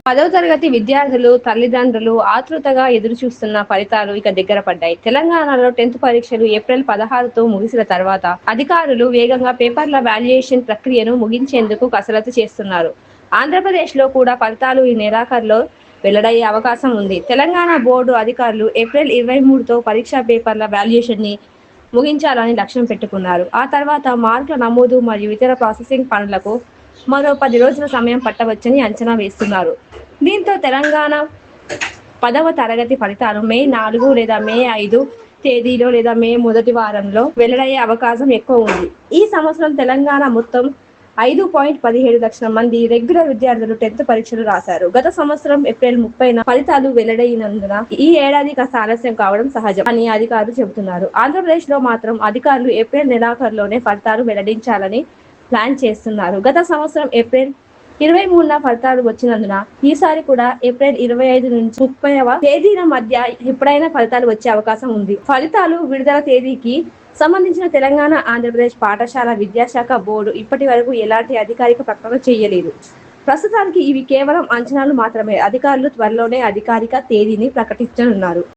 10వ తరగతి విద్యార్థులు, తల్లిదండ్రులు ఆతృతగా ఎదురుచూస్తున్న ఫలితాలు ఇక దగ్గర పడ్డాయి. తెలంగాణలో 10థ్ పరీక్షలు ఏప్రిల్ 16తో ముగిసిన తర్వాత అధికారులు వేగంగా పేపర్ల వాల్యుయేషన్ ప్రక్రియను ముగించేందుకు కసరత్తు చేస్తున్నారు. ఆంధ్రప్రదేశ్లో కూడా ఫలితాలు ఈ నెలాఖరులో వెల్లడయ్యే అవకాశం ఉంది. తెలంగాణ బోర్డు అధికారులు ఏప్రిల్ 23తో పరీక్షా పేపర్ల వాల్యుయేషన్‌ని ముగించాలని లక్ష్యం పెట్టుకున్నారు. ఆ తర్వాత మార్కుల నమోదు మరియు ఇతర ప్రాసెసింగ్ పనులకు మరో 10 రోజుల సమయం పట్టవచ్చని అంచనా వేస్తున్నారు. దీంతో తెలంగాణ 10వ తరగతి ఫలితాలు మే 4 లేదా మే 5 తేదీలో లేదా మే మొదటి వారంలో వెల్లడయ్యే అవకాశం ఎక్కువ ఉంది. ఈ సంవత్సరం తెలంగాణ మొత్తం 5.17 లక్షల మంది రెగ్యులర్ విద్యార్థులు 10థ్ పరీక్షలు రాశారు. గత సంవత్సరం ఏప్రిల్ 30న ఫలితాలు వెల్లడైనందున ఈ ఏడాది కాస్త ఆలస్యం కావడం సహజం అని అధికారులు చెబుతున్నారు. ఆంధ్రప్రదేశ్లో మాత్రం అధికారులు ఏప్రిల్ నెలాఖరులోనే ఫలితాలు వెల్లడించాలని ప్లాన్ చేస్తున్నారు. గత సంవత్సరం ఏప్రిల్ 23న ఫలితాలు వచ్చినందున ఈసారి కూడా ఏప్రిల్ 25 నుంచి 30వ తేదీల మధ్య ఎప్పుడైనా ఫలితాలు వచ్చే అవకాశం ఉంది. ఫలితాలు విడుదల తేదీకి సంబంధించిన తెలంగాణ ఆంధ్రప్రదేశ్ పాఠశాల విద్యాశాఖ బోర్డు ఇప్పటి వరకు ఎలాంటి అధికారిక ప్రకటన చేయలేదు. ప్రస్తుతానికి ఇవి కేవలం అంచనాలు మాత్రమే. అధికారులు త్వరలోనే అధికారిక తేదీని ప్రకటించనున్నారు.